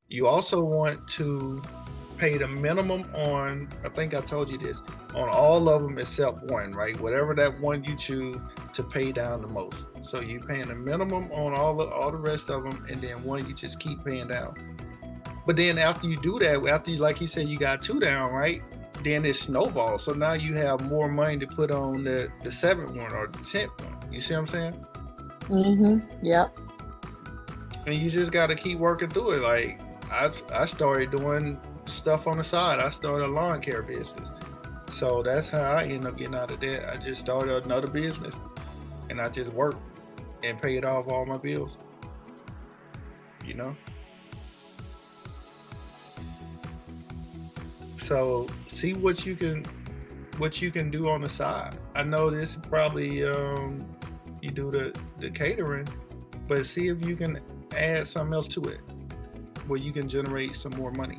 You also want to pay the minimum on, I think I told you this, on all of them except one, right? Whatever that one you choose to pay down the most. So you paying the minimum on all the rest of them, and then one you just keep paying down. But then after you do that, after you, like you said, you got two down, right? Then it's snowball. So now you have more money to put on the seventh one or the 10th one. You see what I'm saying? Yep. And you just got to keep working through it. Like I started doing stuff on the side. I started a lawn care business. So that's how I ended up getting out of debt. I just started another business and I just worked and paid off all my bills, you know? So see what you can do on the side. I know this probably you do the catering, but see if you can add something else to it where you can generate some more money.